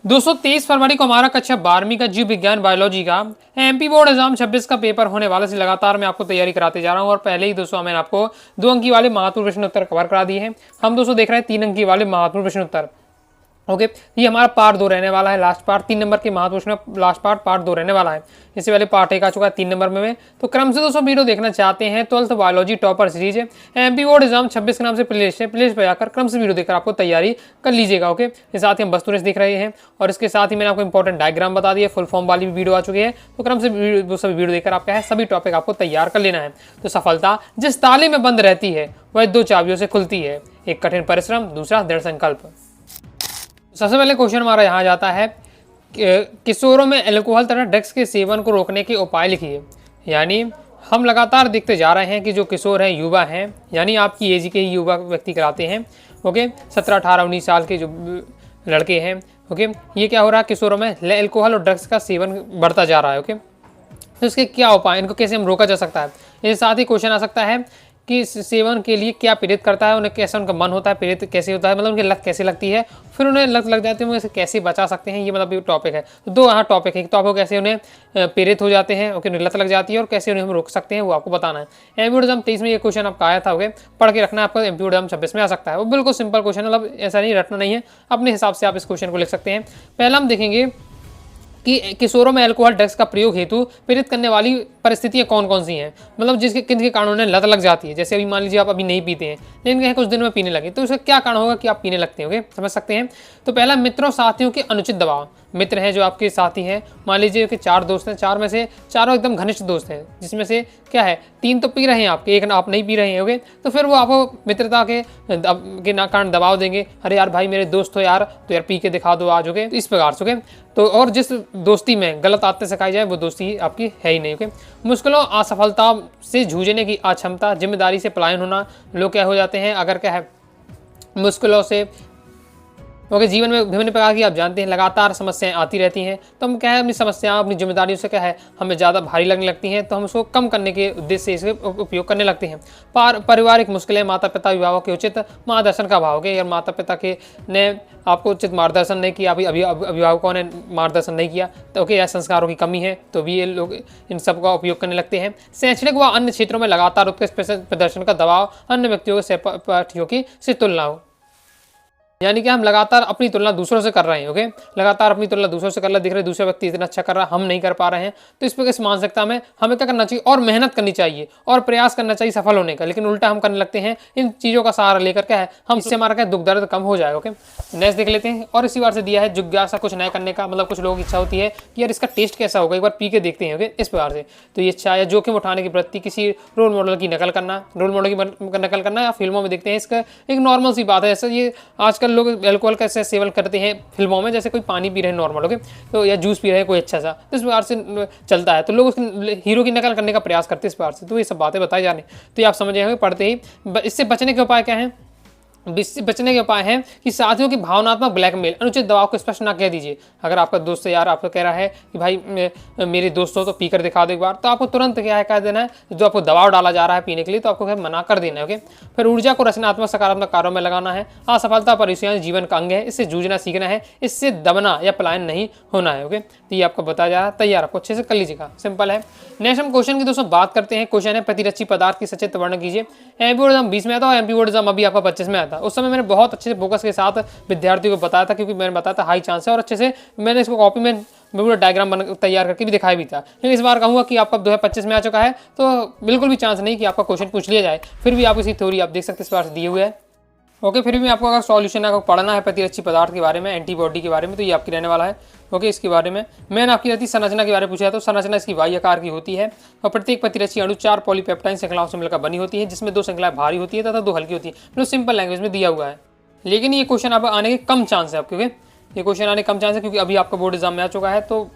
दोस्तों 23 फरवरी को हमारा कक्षा 12वीं का जीव विज्ञान बायोलॉजी का एमपी बोर्ड एग्जाम 26 का पेपर होने वाला से लगातार मैं आपको तैयारी कराते जा रहा हूं। और पहले ही दोस्तों मैंने आपको 2 अंकी वाले महत्वपूर्ण प्रश्न उत्तर कवर करा दिए हैं। हम दोस्तों देख रहे हैं 3 अंकी वाले महत्वपूर्ण प्रश्न उत्तर। ओके, ये हमारा पार्ट 2 रहने वाला है। लास्ट पार्ट 3 नंबर के महत्वपूर्ण प्रश्न लास्ट पार्ट 2 रहने वाला है। इससे पहले पार्ट 1 आ चुका है 3 नंबर में। तो क्रम से दोस्तों वीडियो देखना चाहते हैं 12th बायोलॉजी टॉपर सीरीज है, एमपी बोर्ड एग्जाम 26 के नाम से प्लेलिस्ट है। प्लेलिस्ट पर जाकर क्रम से वीडियो देखकर आपको तैयारी कर लीजिएगा। ओके, इसके साथ ही हम वस्तु रेस देख रहे हैं और इसके साथ ही मैंने आपको इंपॉर्टेंट डायग्राम बता दिया, फुल फॉर्म वाली भी वीडियो आ चुकी है। तो क्रम से वीडियो देखकर आपका है सभी टॉपिक आपको तैयार कर लेना है। तो सफलता जिस ताले में बंद रहती है वह 2 चाबियों से खुलती है, एक कठिन परिश्रम, दूसरा दृढ़ संकल्प। सबसे पहले क्वेश्चन हमारा यहाँ जाता है किशोरों में अल्कोहल तथा ड्रग्स के सेवन को रोकने के उपाय लिखिए। यानी हम लगातार देखते जा रहे हैं कि जो किशोर हैं, युवा हैं, यानी आपकी एज के ही युवा व्यक्ति कराते हैं। ओके, 17, 18, 19 साल के जो लड़के हैं, ओके, ये क्या हो रहा है, किशोरों में अल्कोहल और ड्रग्स का सेवन बढ़ता जा रहा है। ओके, तो इसके क्या उपाय, इनको कैसे हम रोका जा सकता है। इसके साथ ही क्वेश्चन आ सकता है कि सेवन के लिए क्या प्रेरित करता है, उन्हें कैसे उनका मन होता है, प्रेरित कैसे होता है, मतलब उनकी लत कैसे लगती है, फिर उन्हें लत लग जाती है, उन्हें कैसे बचा सकते हैं। ये मतलब ये टॉपिक है। तो 2 यहाँ टॉपिक है, एक तो आपको कैसे उन्हें प्रेरित हो जाते हैं, ओके, लत लग जाती है, और कैसे उन्हें हम रोक सकते हैं वो आपको बताना है। एमपी 23 में ये क्वेश्चन आपका आया था। ओके, पढ़ के रखना, आपका एमपी 26 में आ सकता है। वो बिल्कुल सिंपल क्वेश्चन, मतलब ऐसा नहीं रटना नहीं है, अपने हिसाब से आप इस क्वेश्चन को लिख सकते हैं। पहला हम देखेंगे कि किशोरों में अल्कोहल ड्रग्स का प्रयोग हेतु प्रेरित करने वाली परिस्थितियां कौन कौन सी हैं, मतलब जिसके किन के कारण उन्हें लत लग जाती है। जैसे अभी मान लीजिए आप अभी नहीं पीते हैं लेकिन कुछ दिन में पीने लगे, तो इसका क्या कारण होगा कि आप पीने लगते हैं। समझ सकते हैं। तो पहला, मित्रों साथियों के अनुचित दबाव। मित्र हैं जो आपके साथी हैं, मान लीजिए कि 4 दोस्त हैं, 4 में से चारों एकदम घनिष्ठ दोस्त हैं, जिसमें से क्या है 3 तो पी रहे हैं आपके, एक आप नहीं पी रहे हैं। ओके, तो फिर वो आपको मित्रता के कारण दबाव देंगे, अरे यार भाई मेरे दोस्त हो यार, तो यार पी के दिखा दो आज। ओके, इस प्रकार से। ओके, तो और जिस दोस्ती में गलत आदतें सिखाई जाए वो दोस्ती आपकी है ही नहीं। ओके, मुश्किलों असफलता से जूझने की अक्षमता, जिम्मेदारी से पलायन होना। लोग क्या हो जाते हैं, अगर क्या है मुश्किलों से, क्योंकि जीवन में विभिन्न प्रकार की आप जानते हैं लगातार समस्याएं आती रहती हैं, तो हम क्या है अपनी समस्याएं अपनी जिम्मेदारियों से क्या है हमें ज़्यादा भारी लगने लगती हैं, तो हम उसको कम करने के उद्देश्य से इसका उपयोग करने लगते हैं। पारिवारिक मुश्किलें, माता पिता अभिभावक के उचित मार्गदर्शन का अभाव। अगर माता पिता के ने आपको उचित मार्गदर्शन नहीं किया, अभिभावकों ने मार्गदर्शन नहीं किया, तो ओके, या संस्कारों की कमी है, तो भी ये लोग इन सब का उपयोग करने लगते हैं। शैक्षणिक व अन्य क्षेत्रों में लगातार उत्कृष्ट प्रदर्शन का दबाव, अन्य व्यक्तियों के सहपाठियों की से तुलना हो, यानी कि हम लगातार अपनी तुलना दूसरों से कर रहे हैं। ओके, लगातार अपनी तुलना दूसरों से कर रहे, दिख रहे दूसरे व्यक्ति इतना अच्छा कर रहा है, हम नहीं कर पा रहे हैं। तो इस पर इस मानसिकता में हमें क्या करना चाहिए, और मेहनत करनी चाहिए और प्रयास करना चाहिए सफल होने का, लेकिन उल्टा हम करने लगते हैं इन चीज़ों का सहारा लेकर क्या है हम, इससे हमारा क्या दुख दर्द कम हो जाएगा। ओके, नेक्स्ट देख लेते हैं। और इसी बार से दिया है जिज्ञासा, कुछ नया करने का, मतलब कुछ लोगों की इच्छा होती है कि यार इसका टेस्ट कैसा होगा, एक बार पी के देखते हैं। ओके, इस प्रकार से। तो ये इच्छा या जोखिम उठाने की प्रवृत्ति, किसी रोल मॉडल की नकल करना, रोल मॉडल की नकल करना, या फिल्मों में देखते हैं, इसका एक नॉर्मल सी बात है। ऐसा ये आजकल लोग अल्कोहल का से सेवन करते हैं फिल्मों में, जैसे कोई पानी पी रहे हैं नॉर्मल। ओके, तो या जूस पी रहे हैं कोई अच्छा सा, तो इस प्रकार से चलता है, तो लोग उस हीरो की नकल करने का प्रयास करते हैं इस प्रकार से। तो ये सब बातें बताई जाने, तो ये आप समझ होंगे पढ़ते ही। इससे बचने के उपाय क्या हैं, बचने के उपाय हैं कि साथियों की भावनात्मक ब्लैकमेल, अनुचित दबाव को स्पष्ट ना कह दीजिए। अगर आपका दोस्त यार आपको कह रहा है कि भाई मेरे दोस्तों तो पीकर दिखा दो एक बार, तो आपको तुरंत क्या है कह देना है, जो आपको दबाव डाला जा रहा है पीने के लिए, तो आपको मना कर देना है। ओके, फिर ऊर्जा को रचनात्मक सकारात्मक कार्यों में लगाना है। असफलता परेशानी जीवन का अंग है, इससे जूझना सीखना है, इससे दबना या पलायन नहीं होना है। ओके, तो ये आपको बताया जा रहा है, तैयार आपको अच्छे से कर लीजिएगा, सिंपल है। नेक्स्ट हम क्वेश्चन की दोस्तों बात करते हैं। क्वेश्चन है प्रतिरक्षी पदार्थ की सचेत वर्णन कीजिए। एमपी बोर्ड एग्जाम 20 में आता है, एमपी बोर्ड एग्जाम अभी आपका 25 में आता है। उस समय मैंने बहुत अच्छे से फोकस के साथ विद्यार्थियों को बताया था, क्योंकि मैंने बताया था हाई चांस है, और अच्छे से मैंने इसको कॉपी में पूरा डायग्राम बना तैयार करके भी दिखाया भी था। लेकिन इस बार कहूँगा कि आपका 2025 में आ चुका है, तो बिल्कुल भी चांस नहीं कि आपका क्वेश्चन पूछ लिया जाए। फिर भी आप इसी थ्योरी आप देख सकते हैं इस बार से दिए हुए है। ओके, फिर भी आपको अगर सॉल्यूशन आपको पढ़ना है प्रतिरक्षी पदार्थ के बारे में, एंटीबॉडी के बारे में, तो ये आपकी रहने वाला है। ओके, इसके बारे में मैंने आपकी रहती संरचना के बारे में पूछा है। तो संरचना इसकी वाई आकार की होती है, और प्रत्येक प्रतिरक्षी अणु 4 पॉलीपेप्टाइड श्रृंखलाओं से मिलकर बनी होती है, जिसमें 2 श्रृंखलाएं भारी होती है तथा 2 हल्की होती है। मतलब सिंपल लैंग्वेज में दिया हुआ है, लेकिन ये क्वेश्चन आप आने के कम चांस है आपके। ये क्वेश्चन आने कम चांस है, क्योंकि अभी आपका बोर्ड एग्जाम में आ चुका है, तो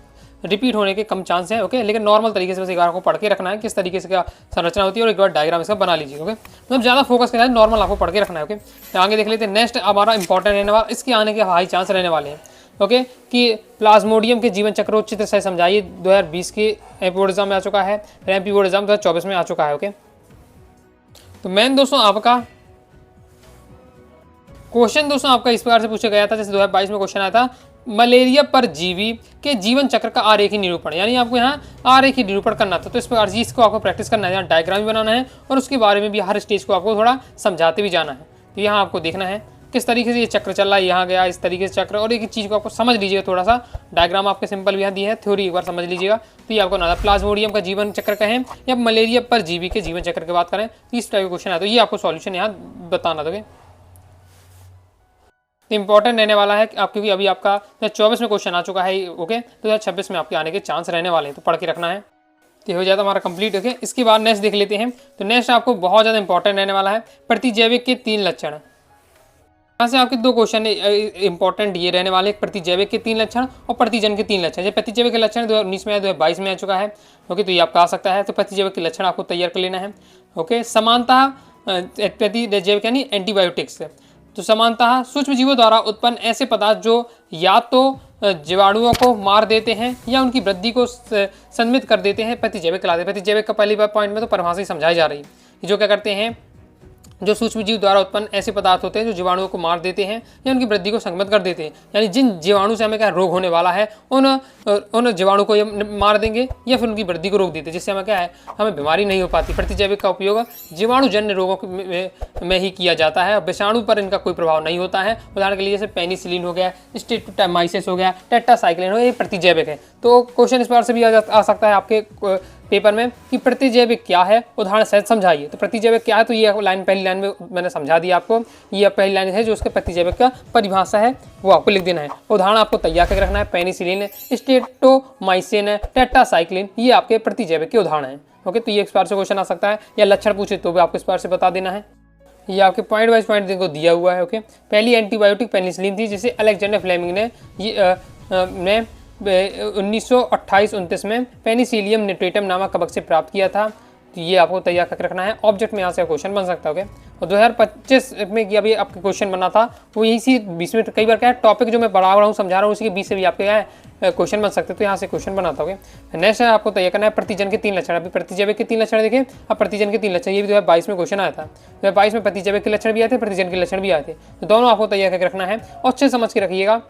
रिपीट होने के कम चांस है। ओके, लेकिन नॉर्मल तरीके से बस एक बार आपको पढ़ के रखना है किस तरीके से क्या संरचना होती है, और एक बार डायग्राम इसका बना लीजिए। ओके, मतलब ज़्यादा फोकस के साथ नॉर्मल आपको पढ़ के रखना है। ओके, तो आगे देख लेते हैं। नेक्स्ट हमारा इंपॉर्टेंट रहने वाला, इसके आने के हाई चांस रहने वाले हैं। ओके, कि प्लाज्मोडियम के जीवन चक्र चित्र से समझाइए। 2020 के एमपी बोर्ड एग्जाम में आ चुका है, एमपी बोर्ड एग्जाम 2024 में आ चुका है। ओके, तो मैन दोस्तों आपका क्वेश्चन दोस्तों आपका इस प्रकार से पूछा गया था, जैसे 2022 में क्वेश्चन आया था मलेरिया परजीवी के जीवन चक्र का आरेखी निरूपण, यानी आपको यहाँ आरेखी निरूपण करना था। तो इस प्रकार से इसको आपको प्रैक्टिस करना है, यहाँ डायग्राम भी बनाना है और उसके बारे में भी हर स्टेज को आपको थोड़ा समझाते भी जाना है। तो यहाँ आपको देखना है किस तरीके से ये चक्र चल रहा है, यहाँ गया इस तरीके से चक्र, और एक चीज़ को आपको समझ लीजिएगा। थोड़ा सा डायग्राम आपके सिंपल भी यहाँ दिया है, थ्योरी एक बार समझ लीजिएगा। तो ये आपको ना प्लाज्मोडियम का जीवन चक्र कहें या मलेरिया परजीवी के जीवन चक्र की बात करें तो इस टाइप का क्वेश्चन है, तो ये आपको सॉल्यूशन यहाँ बताना था। तो इंपॉर्टेंट रहने वाला है आप, क्योंकि अभी आपका 2024 में क्वेश्चन आ चुका है, ओके, 2026 में आपके आने के चांस रहने वाले हैं, तो पढ़ के रखना है। तो हो जाता हमारा कंप्लीट, ओके। इसके बाद नेक्स्ट देख लेते हैं। तो नेक्स्ट आपको बहुत ज़्यादा इंपॉर्टेंट रहने वाला है प्रतिजैविक के 3 लक्षण। यहाँ से आपके 2 क्वेश्चन इंपॉर्टेंट ये रहने वाले, प्रतिजैविक के 3 लक्षण और प्रतिजन के 3 लक्षण। जैसे प्रतिजैविक के लक्षण 2019 में आया, 2022 में आ चुका है, ओके, तो ये आपका आ सकता है। तो प्रतिजैविक के लक्षण आपको तैयार कर लेना है, ओके। समानता प्रतिजैविक यानी एंटीबायोटिक्स, तो समानतः सूक्ष्म जीवों द्वारा उत्पन्न ऐसे पदार्थ जो या तो जीवाणुओं को मार देते हैं या उनकी वृद्धि को संमित कर देते हैं, प्रतिजैविक कहलाते हैं। प्रतिजैविक का पहली बार पॉइंट में तो परिभाषा ही समझाई जा रही है, जो क्या करते हैं, जो सूक्ष्म जीव द्वारा उत्पन्न ऐसे पदार्थ होते हैं जो जीवाणुओं को मार देते हैं या उनकी वृद्धि को संगत कर देते हैं। यानी जिन जीवाणु से हमें क्या रोग होने वाला है उन जीवाणु को मार देंगे या फिर उनकी वृद्धि को रोक देते हैं, जिससे हमें क्या है, हमें बीमारी नहीं हो पाती। प्रतिजैविक का उपयोग जीवाणुजन्य रोगों में ही किया जाता है, विषाणु पर इनका कोई प्रभाव नहीं होता है। उदाहरण के लिए जैसे पेनिसिलिन हो गया, स्ट्रेप्टोमाइसिस हो गया, टेट्रासाइक्लिन हो गया, ये प्रतिजैविक है। तो क्वेश्चन इस बार से भी आ सकता है आपके पेपर में कि प्रतिजैविक क्या है, उदाहरण सहित समझाइए। तो प्रतिजैविक क्या है, तो ये लाइन पहली लाइन में मैंने समझा दिया आपको। ये पहली लाइन है जो उसके प्रतिजैविक का परिभाषा है, वो आपको लिख देना है। उदाहरण आपको तैयार करके रखना है, पेनिसिलिन, स्ट्रेप्टोमाइसिन, टेट्रासाइक्लिन, ये आपके प्रतिजैविक के उदाहरण हैं, ओके। तो ये इस बार से क्वेश्चन आ सकता है, या लक्षण पूछे तो भी आपको इस बार से बता देना है। ये आपके पॉइंट वाइज पॉइंट देखो दिया हुआ है, ओके। पहली एंटीबायोटिक पेनिसिलिन थी, जिसे अलेक्जेंडर फ्लेमिंग ने 1928-29 में पेनिसिलियम निट्रेटम नामक कवक से प्राप्त किया था। तो ये आपको तैयार करके रखना है, ऑब्जेक्ट में यहाँ से क्वेश्चन बन सकता है, ओके। और 2025 में कि अभी आपके क्वेश्चन बना था वो इसी 20 में, कई बार क्या है टॉपिक जो मैं पढ़ा रहा हूँ समझा रहा हूँ उसी के 20 से भी आपके क्या है क्वेश्चन बन सकते हैं, तो यहाँ से क्वेश्चन बनाता होगा। नेक्स्ट है आपको तैयार करना है प्रतिजन के 3 लक्षण। अभी प्रतिजैविक के 3 लक्षण देखें, अब प्रतिजन के 3 लक्षण, ये भी 2022 में क्वेश्चन आया था। 2022 में प्रतिजैविक के लक्षण भी आए थे, प्रतिजन के लक्षण भी आए थे, तो दोनों आपको तैयार करके रखना है और अच्छे समझ के रखिएगा।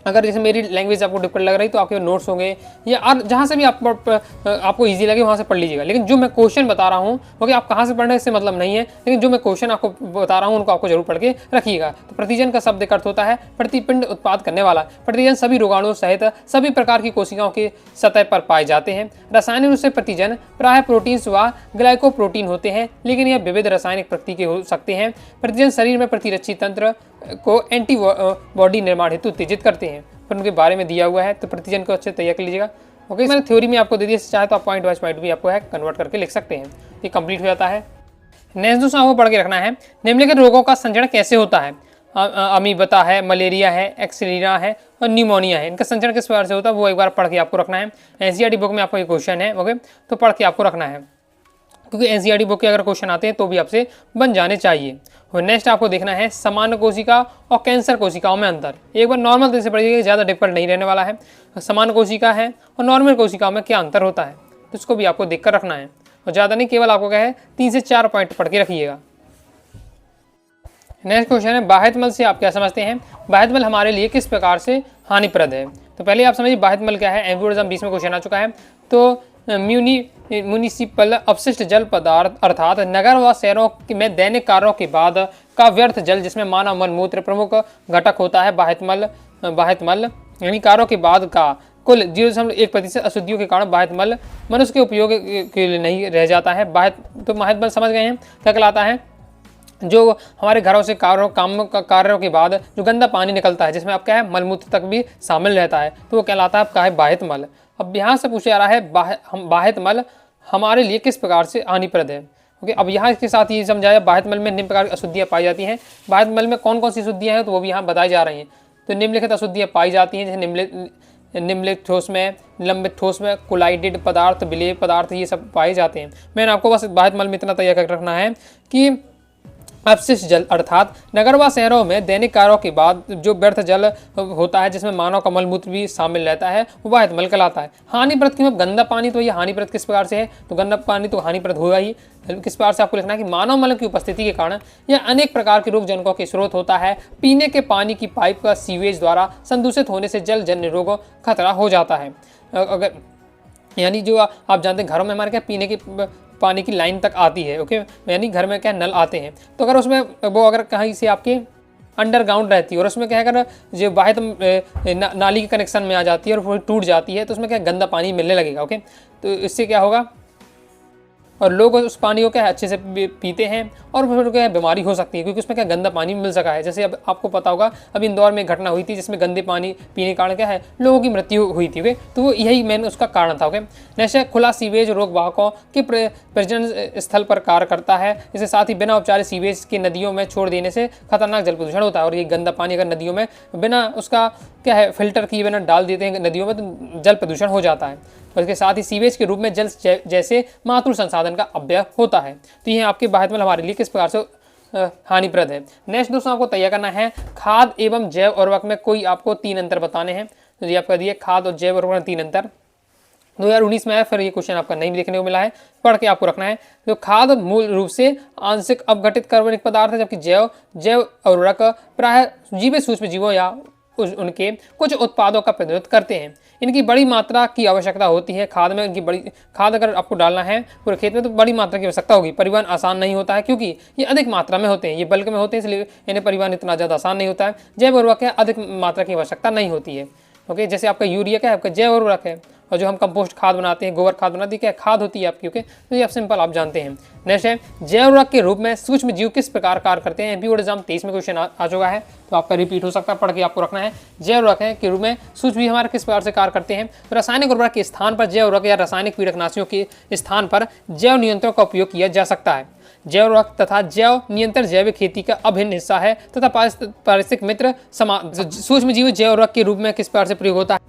अगर जैसे मेरी लैंग्वेज आपको डिफिकल्ट लग रही तो आपके नोट्स होंगे या जहाँ से भी आपको इजी लगे वहाँ से पढ़ लीजिएगा। लेकिन जो मैं क्वेश्चन बता रहा हूँ क्योंकि आप कहाँ से पढ़ रहे हैं इससे मतलब नहीं है, लेकिन जो मैं क्वेश्चन आपको बता रहा हूँ उनको आपको जरूर पढ़ के रखिएगा। तो प्रतिजन का शब्द अर्थ होता है प्रतिपिंड उत्पाद करने वाला। प्रतिजन सभी रोगाणुओं सहित सभी प्रकार की कोशिकाओं की सतह पर पाए जाते हैं। रासायनिक रूप से प्रतिजन प्रायः प्रोटीन्स व ग्लाइकोप्रोटीन होते हैं, लेकिन यह विविध रासायनिक प्रकृति के हो सकते हैं। प्रतिजन शरीर में प्रतिरक्षी तंत्र को एंटीबॉडी निर्माण हेतु उत्तेजित करते हैं, पर उनके बारे में दिया हुआ है, तो प्रतिजन को अच्छे तैयार कर लीजिएगा, ओके। मैंने थ्योरी में आपको दे दिया, चाहे तो आप पॉइंट वाइज पॉइंट भी आपको है कन्वर्ट करके लिख सकते हैं। ये कंप्लीट हो जाता है। नेक्स्ट दूसरा आपको पढ़ के रखना है, निम्नलिखित रोगों का संचरण कैसे होता है। अमीबता है, मलेरिया है, एक्सलीरा है और न्यूमोनिया है। इनका संचरण किस प्रकार से होता है वो एक बार पढ़ के आपको रखना है। एनसीईआरटी बुक में आपको ये क्वेश्चन है, ओके, तो पढ़ के आपको रखना है, क्योंकि एनसीईआरटी बुक के अगर क्वेश्चन आते हैं तो भी आपसे बन जाने चाहिए। और नेक्स्ट आपको देखना है सामान्य कोशिका और कैंसर कोशिकाओं में अंतर। एक बार नॉर्मल तरह से पढ़िएगा, ज़्यादा डिफिकल्ट नहीं रहने वाला है। सामान्य कोशिका है और नॉर्मल कोशिकाओं में क्या अंतर होता है, तो इसको भी आपको देख कर रखना है। और ज़्यादा नहीं, केवल आपको क्या है 3 से 4 पॉइंट पढ़ के रखिएगा। नेक्स्ट क्वेश्चन है बाह्य मल से आप क्या समझते हैं। बाह्य मल हमारे लिए किस प्रकार से हानिप्रद है। तो पहले आप समझिए बाह्य मल क्या है। एम्फोरिज्म 20 में क्वेश्चन आ चुका है। तो म्यूनिसिपल अपशिष्ट जल पदार्थ अर्थात नगर व शहरों में दैनिक कार्यों के बाद का व्यर्थ जल, जिसमें मानव मल मूत्र प्रमुख घटक होता है। बाह्य मल यानी कार्यों के बाद का कुल 0.1% अशुद्धियों के कारण बाह्य मल मनुष्य के उपयोग के लिए नहीं रह जाता है। तो बाह्य मल समझ गए हैं क्या कहलाता है। जो हमारे घरों से कार्यों के बाद जो गंदा पानी निकलता है, जिसमें आप क्या है मलमूत्र तक भी शामिल रहता है, तो वो कहलाता है आपका है बाह्य मल। अब यहाँ से पूछा जा रहा है बाह्य मल हमारे लिए किस प्रकार से हानिप्रद है। ओके, अब यहाँ इसके साथ ये समझाया बाह्य मल में निम्न प्रकार की अशुद्धियाँ पाई जाती हैं। बाह्य मल में कौन कौन सी अशुद्धियाँ हैं तो वो भी यहाँ बताई जा रही हैं। तो निम्नलिखित अशुद्धियाँ पाई जाती हैं, जैसे निम्नलिखित ठोस में, लंबित ठोस में कोलाइडेड पदार्थ, विलेय पदार्थ, ये सब पाए जाते हैं। मैंने आपको बस बाह्य मल में इतना तैयार कर रखना है कि अपशिष्ट जल अर्थात नगर व शहरों में दैनिक कार्यों के बाद जो व्यर्थ जल होता है, जिसमें मानव का मलमूत्र भी शामिल रहता है, वो वाहित मल कहलाता है। हानिप्रद क्यों? गंदा पानी, तो ये हानिप्रद किस प्रकार से है? तो गंदा पानी तो हानिप्रद होगा ही। किस प्रकार से आपको लिखना है कि मानव मल की उपस्थिति के कारण यह अनेक प्रकार के रोग जनकों के स्रोत होता है। पीने के पानी की पाइप का सीवेज द्वारा संदूषित होने से जल जन्य रोगों खतरा हो जाता है। अगर यानी जो आप जानते हैं घरों में हमारे क्या पीने की पानी की लाइन तक आती है, ओके, यानी घर में क्या नल आते हैं, तो अगर उसमें वो अगर कहीं से आपके अंडरग्राउंड रहती है और उसमें क्या है, अगर जो बाहर नाली के कनेक्शन में आ जाती है और वो टूट जाती है, तो उसमें क्या गंदा पानी मिलने लगेगा, ओके। तो इससे क्या होगा, और लोग उस पानी को क्या है अच्छे से पीते हैं और फिर क्या है बीमारी हो सकती है, क्योंकि उसमें क्या गंदा पानी मिल सका है। जैसे अब आपको पता होगा अभी इंदौर में घटना हुई थी जिसमें गंदे पानी पीने के कारण क्या है लोगों की मृत्यु हुई थी, ओके। तो वो यही मेन उसका कारण था, ओके। नेक्स्ट, खुला सीवेज रोग वाहकों के प्रजनन स्थल पर कार्य करता है। इसके साथ ही बिना उपचारित सीवेज के नदियों में छोड़ देने से खतरनाक जल प्रदूषण होता है। और ये गंदा पानी अगर नदियों में बिना उसका क्या है फिल्टर किए बिना डाल देते हैं नदियों में, तो जल प्रदूषण हो जाता है। और इसके साथ ही सीवेज के रूप में जल जैसे मातृ संसाधन का अपव्यय होता है। तो ये आपके बाह्यमल हमारे लिए किस प्रकार से हानिप्रद है। नेक्स्ट दोस्तों आपको तैयार करना है खाद एवं जैव उर्वरक में कोई आपको 3 अंतर बताने हैं। तो ये आपका दिए खाद और जैव उर्वरक में 3 अंतर 2019 में आया, फिर ये क्वेश्चन आपका नहीं देखने को मिला है, पढ़ के आपको रखना है। तो खाद मूल रूप से आंशिक अपघटित कार्बनिक पदार्थ है, जबकि जैव उर्वरक प्राय जीवित सूक्ष्म जीवों या उनके कुछ उत्पादों का प्रतिनिधित्व करते हैं। इनकी बड़ी मात्रा की आवश्यकता होती है। खाद में इनकी बड़ी खाद अगर आपको डालना है पूरे खेत में तो बड़ी मात्रा की आवश्यकता होगी। परिवहन आसान नहीं होता है क्योंकि ये अधिक मात्रा में होते हैं, ये बल्क में होते हैं, इसलिए इन्हें परिवहन इतना ज़्यादा आसान नहीं होता है। जैव उर्वरक है, अधिक मात्रा की आवश्यकता नहीं होती है, ओके। जैसे आपका यूरिया क्या है, आपका जैव उर्वरक है, और जो हम कंपोस्ट खाद बनाते हैं, गोबर खाद बनाते हैं, क्या खाद होती है आपकी, ओके। तो ये आप सिंपल आप जानते हैं। नेक्स्ट है जैव उर्वरक के रूप में सूक्ष्म जीव किस प्रकार कार्य करते हैं। एमपी बोर्ड एग्जाम 23 में क्वेश्चन आ चुका है, तो आपका रिपीट हो सकता है, पढ़ के आपको रखना है। जैव उर्वरक के रूप में सूक्ष्म जीव हमारे किस प्रकार से कार्य करते हैं। तो रासायनिक उर्वरक के स्थान पर जैव उर्वरक या रासायनिक कीटनाशियों के स्थान पर जैव नियंत्रण का उपयोग किया जा सकता है। जैव उर्वरक तथा जैव नियंत्रण जैविक खेती का अभिन्न हिस्सा है तथा पारिस्थितिक मित्र सूक्ष्म जीव जैव उर्वरक के रूप में किस प्रकार से प्रयोग होता है।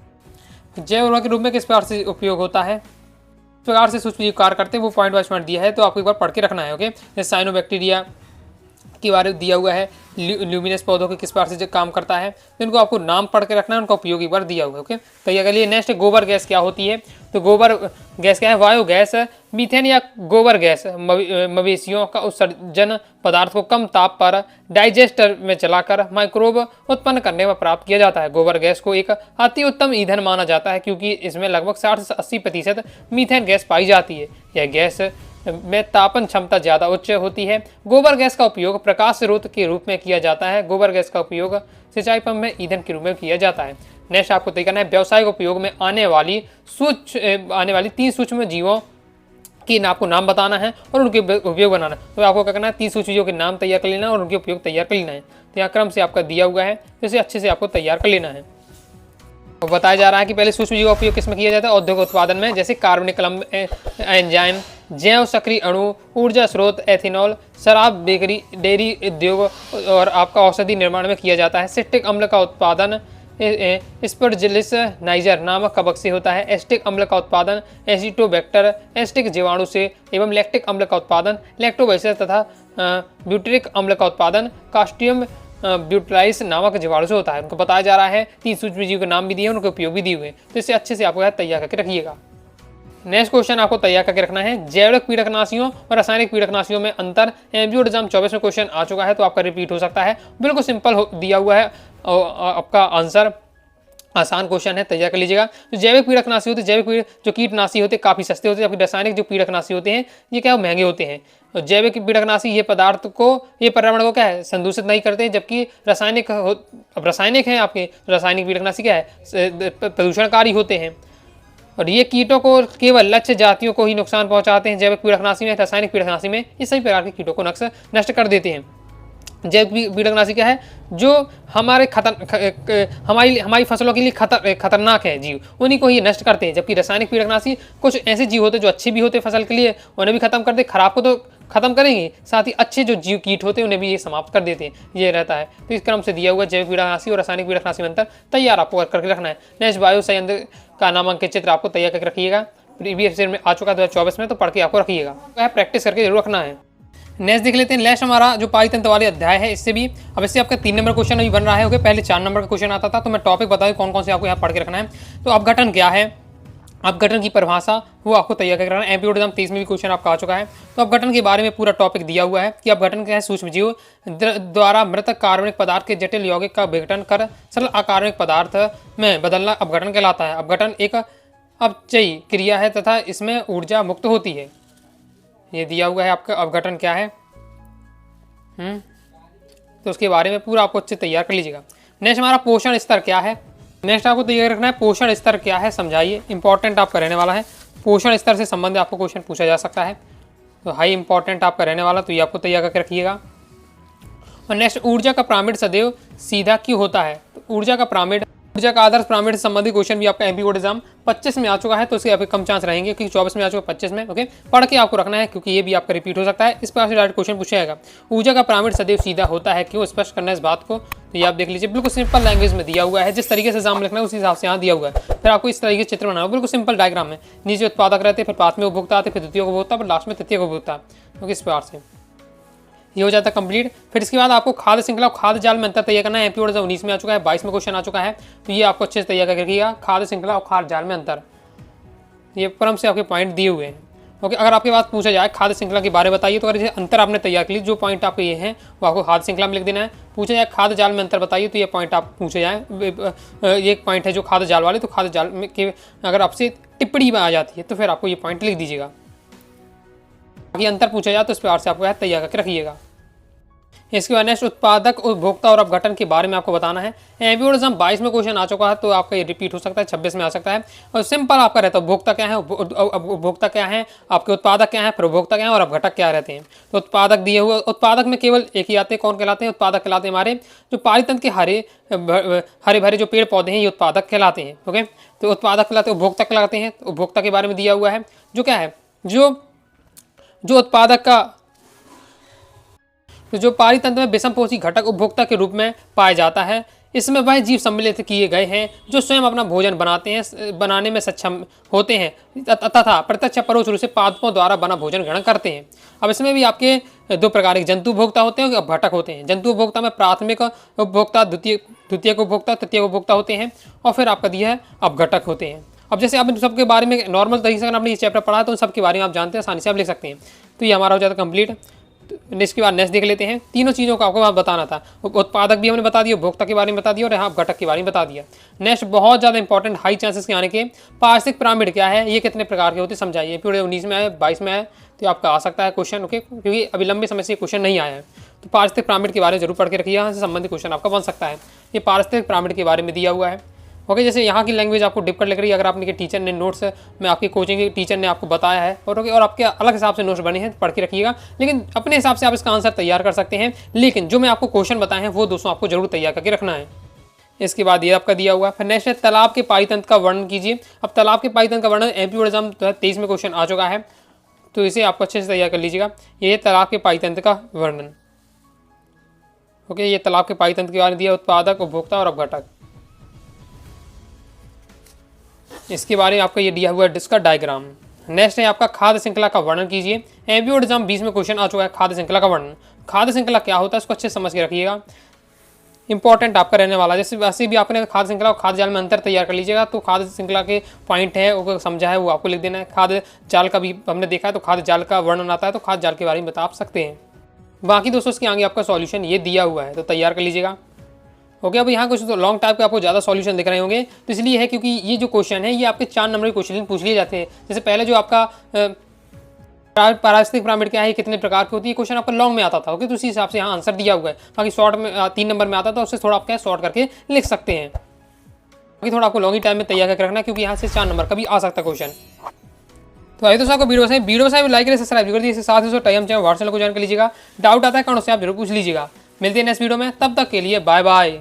जैव उर्वरक के रूप में किस प्रकार से उपयोग होता है, इस प्रकार से सूक्ष्म जीव कार्य करते हैं, वो पॉइंट वाइज पॉइंट दिया है, तो आपको एक बार पढ़ के रखना है, ओके। जैसे साइनोबैक्टीरिया के बारे में दिया हुआ है, ल्यूमिनस पौधों के किस प्रकार से काम करता है, तो इनको आपको नाम पढ़ के रखना है, उनका उपयोग एक बार दिया हुआ है, ओके। तो ये लिए नेक्स्ट गोबर गैस क्या होती है। तो गोबर गैस क्या है, वायु गैस, मीथेन या गोबर गैस मवेशियों का उत्सर्जन पदार्थ को कम ताप पर डाइजेस्टर में चलाकर माइक्रोब उत्पन्न करने में प्राप्त किया जाता है। गोबर गैस को एक अति उत्तम ईंधन माना जाता है क्योंकि इसमें लगभग 60 से 80% मीथेन गैस पाई जाती है। यह गैस में तापन क्षमता ज़्यादा उच्च होती है। गोबर गैस का उपयोग प्रकाश स्रोत के रूप में किया जाता है। गोबर गैस का उपयोग सिंचाई पंप में ईंधन के रूप में किया जाता है। नेक्स्ट आपको तय करना है व्यावसायिक उपयोग में आने वाली 3 सूक्ष्म जीवों की आपको नाम बताना है और उनके उपयोग बनाना है। तो आपको क्या करना है, 3 सूक्ष्म जीवों के नाम तैयार कर लेना है और उनके उपयोग तैयार कर लेना है। तो यहाँ क्रम से आपका दिया हुआ है, तो इसे अच्छे से आपको तैयार कर लेना है। और बताया जा रहा है कि पहले सूक्ष्म जीवों का उपयोग किसमें किया जाता है, औद्योगिक उत्पादन में, जैसे कार्बनिक एंजाइम, जैव सक्रिय अणु, ऊर्जा स्रोत, एथेनॉल, शराब, बेकरी, डेयरी उद्योग और आपका औषधि निर्माण में किया जाता है। सिट्रिक अम्ल का उत्पादन स्पर्जिलिस नाइजर नामक कवक से होता है। एस्टिक अम्ल का उत्पादन एसिटोबैक्टर एस्टिक जीवाणु से एवं लैक्टिक अम्ल का उत्पादन लैक्टोबैसिलस तथा ब्यूटरिक अम्ल का उत्पादन कास्टियम ब्यूटराइस नामक जीवाणु से होता है। उनको बताया जा रहा है 3 सूक्ष्म जीव के नाम भी दिए हैं, उनके उपयोग भी दिए हुए हैं, तो इसे अच्छे से आपको तैयार करके रखिएगा। नेक्स्ट क्वेश्चन आपको तैयार करके रखना है जैविक कीटनाशियों और रासायनिक कीटनाशियों में अंतर। एमपीबोर्ड एग्जाम 24 में क्वेश्चन आ चुका है, तो आपका रिपीट हो सकता है। बिल्कुल सिंपल दिया हुआ है आपका आंसर, आसान क्वेश्चन है, तैयार कर लीजिएगा। तो जैविक कीटनाशी होते हैं, जैविक जो कीटनाशी होते हैं काफ़ी सस्ते होते हैं, जबकि रासायनिक जो कीटनाशी होते हैं ये क्या महंगे होते हैं। तो जैविक कीटनाशी ये पदार्थ को, ये पर्यावरण को क्या है संदूषित नहीं करते हैं, जबकि रासायनिक है आपके, रासायनिक कीटनाशी क्या है प्रदूषणकारी होते हैं और ये कीटों को केवल लक्ष्य जातियों को ही नुकसान पहुंचाते हैं। जैविक कीटनाशी में, रासायनिक कीटनाशी में ये सभी प्रकार के कीटों को नष्ट कर देते हैं। जैविक कीटनाशी क्या है, जो हमारे हमारी फसलों के लिए खतरनाक है जीव, उन्हीं को ही नष्ट करते हैं। जबकि रासायनिक कीटनाशी कुछ ऐसे जीव होते हैं जो अच्छे भी होते हैं फसल के लिए, उन्हें भी खत्म कर दे, खराब को तो खत्म करेंगे, साथ ही अच्छे जो जीव कीट होते हैं उन्हें भी ये समाप्त कर देते हैं, ये रहता है। तो इस क्रम से दिया हुआ जैविक कीटनाशी और रासायनिक कीटनाशी में अंतर तैयार आपको करके रखना है। नेक्स्ट वायु संयंत्र का नामांकित चित्र आपको तैयार करके रखिएगा, प्रीवियस ईयर में आ चुका है 2024 में, तो पढ़ के आपको रखिएगा, प्रैक्टिस करके जरूर रखना है। नेक्स्ट देख लेते हैं। नेक्स्ट हमारा जो पारितंत्र वाले अध्याय है इससे भी अब इससे आपका 3 नंबर क्वेश्चन अभी बन रहा है। ओके, पहले 4 नंबर का क्वेश्चन आता था, तो मैं टॉपिक बताऊँ कौन कौन से आपको यहाँ पढ़ के रखना है। तो अपघटन क्या है, अपघटन की परिभाषा वो आपको तैयार करके रखना है। एमपीओ एग्जाम 30 में भी क्वेश्चन आपका आ चुका है। तो अपघटन के बारे में पूरा टॉपिक दिया हुआ है कि अपघटन क्या है, सूक्ष्मजीव द्वारा मृतक कार्बनिक पदार्थ के जटिल यौगिक का विघटन कर सरल अकार्बनिक पदार्थ में बदलना अपघटन कहलाता है। अपघटन एक अपचयी क्रिया है तथा इसमें ऊर्जा मुक्त होती है। ये दिया हुआ है आपका अपघटन क्या है। तो उसके बारे में पूरा आपको अच्छे तैयार कर लीजिएगा। नेक्स्ट हमारा पोषण स्तर क्या है। नेक्स्ट आपको तैयार रखना है पोषण स्तर क्या है, समझाइए। इंपॉर्टेंट आपका रहने वाला है। पोषण स्तर से संबंधित आपको क्वेश्चन पूछा जा सकता है, तो हाई इंपॉर्टेंट आपका रहने वाला, तो ये आपको तैयार करके रखिएगा। और नेक्स्ट ऊर्जा का पिरामिड सदैव सीधा क्यों होता है। तो ऊर्जा का पिरामिड, ऊर्जा का आदर्श पिरामिड से संबंधित क्वेश्चन भी आपका एमपी बोर्ड एग्जाम 25 में आ चुका है, तो उसके अभी कम चांस रहेंगे क्योंकि 24 में आ चुका है, 25 में। ओके, पढ़ के आपको रखना है क्योंकि ये भी आपका रिपीट हो सकता है। इस पर से डायरेक्ट क्वेश्चन पूछा जाएगा। ऊर्जा का पिरामिड सदैव सीधा होता है क्यों, स्पष्ट करना है इस बात को। तो ये आप देख लीजिए, बिल्कुल सिंपल लैंग्वेज में दिया हुआ है। जिस तरीके से एग्जाम लिखना है उस हिसाब से यहाँ दिया हुआ है। फिर आपको इस तरीके से चित्र बनाना, बिल्कुल सिंपल डायग्राम में। नीचे उत्पादक रहते, फिर प्राथमिक उपभोक्ता आते, फिर द्वितीय उपभोक्ता, फिर लास्ट में तृतीय उपभोक्ता। ओके, इस प्रकार से ये हो जाता है कंप्लीट। फिर इसके बाद आपको खाद्य श्रृंखला और खाद्य जाल में अंतर तैयार करना है। एमपी बोर्ड 19 में आ चुका है, 22 में क्वेश्चन आ चुका है, तो ये आपको अच्छे से तैयार करके रखिएगा। खाद्य श्रृंखला और खाद्य जाल में अंतर, ये क्रम से आपके पॉइंट दिए हुए हैं। ओके, अगर आपके पास पूछा जाए खाद्य श्रृंखला के बारे में बताइए, तो अगर ये अंतर आपने तैयार कर ली, जो पॉइंट आपके ये हैं वो आपको खाद्य श्रृंखला में लिख देना है। पूछा जाए खाद्य जाल में अंतर बताइए, तो ये पॉइंट आप पूछे जाए, ये पॉइंट है जो खाद्य जाल वाले, तो खाद्य जाल में के अगर आपसे टिप्पणी में आ जाती है तो फिर आपको ये पॉइंट लिख दीजिएगा। बाकी अंतर पूछा जाए तो इस प्रकार से आपको तैयार करके रखिएगा। इसके बाद नेक्स्ट उत्पादक, उपभोक्ता और अपघटन के बारे में आपको बताना है। एमपी बोर्ड एग्जाम 22 में क्वेश्चन आ चुका है, तो आपका ये रिपीट हो सकता है, 26 में आ सकता है। और सिंपल आपका रहता है उपभोक्ता क्या है, उपभोक्ता क्या है, आपके उत्पादक क्या है, फिर उपभोक्ता क्या है और अपघटक क्या रहते हैं। तो उत्पादक दिए हुए, उत्पादक में केवल एक ही आते हैं, कौन कहलाते हैं, उत्पादक कहलाते हैं हमारे जो पारितंत्र के हरे भरे जो पेड़ पौधे हैं, ये उत्पादक कहलाते हैं। ओके, तो उत्पादक कहलाते हैं, उपभोक्ता कहलाते हैं। उपभोक्ता के बारे में दिया हुआ है जो क्या है, जो उत्पादक का, तो जो पारितंत्र में विषमपोषी घटक उपभोक्ता के रूप में पाया जाता है। इसमें वह जीव सम्मिलित किए गए हैं जो स्वयं अपना भोजन बनाने में सक्षम होते हैं तथा प्रत्यक्ष परोक्ष रूप से पादपों द्वारा बना भोजन ग्रहण करते हैं। अब इसमें भी आपके दो प्रकार के जंतु उपभोक्ता होते हैं और अपघटक होते हैं। जंतु उपभोक्ता में प्राथमिक उपभोक्ता, द्वितीय उपभोक्ता, तृतीय उपभोक्ता होते हैं, और फिर आपका दिया है अपघटक होते हैं। अब जैसे आप इन सबके बारे में नॉर्मल तरीके से अगर आपने ये चैप्टर पढ़ा है तो उन सबके बारे में आप जानते हैं, आसानी से आप लिख सकते हैं। तो ये हमारा हो जाता है कंप्लीट। इसके बाद नेक्स्ट देख लेते हैं। तीनों चीज़ों को आपको बताना था, उत्पादक भी हमने बता दिया, उपभोक्ता के बारे में बता दिया और यहाँ घटक के बारे में बता दिया। नेक्स्ट बहुत ज़्यादा इंपॉर्टेंट, हाई चांसेस के आने के, पारिस्थितिक पिरामिड क्या है, ये कितने प्रकार के होते हैं समझाइए। पूरे 19 में आए, 22 में आए, तो आपका आ सकता है क्वेश्चन। ओके, क्योंकि अभी लंबे समय से क्वेश्चन नहीं आया है, तो पारिस्थितिक पिरामिड के बारे में जरूर पढ़ के रखिए, यहाँ से संबंधित क्वेश्चन आपका बन सकता है। ये पारिस्थितिक पिरामिड के बारे में दिया हुआ है। ओके, जैसे यहाँ की लैंग्वेज आपको डिफिकल्ट लग रही है, अगर आपने टीचर ने नोट्स में आपकी कोचिंग के टीचर ने आपको बताया है और आपके अलग हिसाब से नोट्स बने हैं, पढ़ के रखिएगा। लेकिन अपने हिसाब से आप इसका आंसर तैयार कर सकते हैं, लेकिन जो मैं आपको क्वेश्चन बताए हैं वो दोस्तों आपको जरूर तैयार करके रखना है। इसके बाद ये आपका दिया हुआ है। फिर नेक्स्ट है तालाब के पारितंत्र का वर्णन कीजिए। अब तालाब के पारितंत्र का वर्णन एमपी बोर्ड एग्जाम 23 में क्वेश्चन आ चुका है, तो इसे आपको अच्छे से तैयार कर लीजिएगा। ये तालाब के पारितंत्र का वर्णन। ओके, ये तालाब के पारितंत्र के बारे में दिया, उत्पादक, उपभोक्ता और अपघटक। इसके बारे में आपका ये दिया हुआ है इसका डायग्राम। नेक्स्ट है आपका खाद्य श्रृंखला का वर्णन कीजिए। एमपी बोर्ड एग्जाम 20 में क्वेश्चन आ चुका है, खाद्य श्रृंखला का वर्णन। खाद्य श्रृंखला क्या होता है इसको अच्छे से समझ के रखिएगा, इंपॉर्टेंट आपका रहने वाला है। जैसे वैसे भी आपने खाद्य श्रृंखला और खाद्य जाल में अंतर तैयार कर लीजिएगा, तो खाद्य श्रृंखला के पॉइंट है वो समझा है वो आपको लिख देना है। खाद्य जाल का भी हमने देखा है, तो खाद्य जाल का वर्णन आता है, तो खाद्य जाल के बारे में बता सकते हैं। बाकी दोस्तों इसके आगे आपका सॉल्यूशन ये दिया हुआ है, तो तैयार कर लीजिएगा। ओके, अब यहाँ कुछ तो लॉन्ग टाइप के आपको ज़्यादा सॉल्यूशन दिख रहे होंगे, तो इसलिए है क्योंकि ये जो क्वेश्चन है ये आपके 4 नंबर के क्वेश्चन पूछ लिए जाते हैं। जैसे पहले जो आपका पारिस्थितिक पिरामिड क्या है, कितने प्रकार की होती है, क्वेश्चन आपका लॉन्ग में आता था। ओके, तो उसी हिसाब से यहाँ आंसर दिया हुआ है। बाकी शॉर्ट में 3 नंबर में आता था, उससे थोड़ा आपका शॉर्ट करके लिख सकते हैं। बाकी थोड़ा आपको लॉन्ग ही टाइम में तैयार करके रखना, क्योंकि यहाँ से 4 नंबर का भी आ सकता है क्वेश्चन। तो आइए दोस्तों, आपको वीडियो से लाइक करें, सब्सक्राइब कर दीजिए, साथ ही टाइम चाहे व्हाट्सएप को ज्वाइन कर लीजिएगा। डाउट आता है कौन से आप जरूर पूछ लीजिएगा। मिलते हैं नेक्स्ट वीडियो में, तब तक के लिए बाय बाय।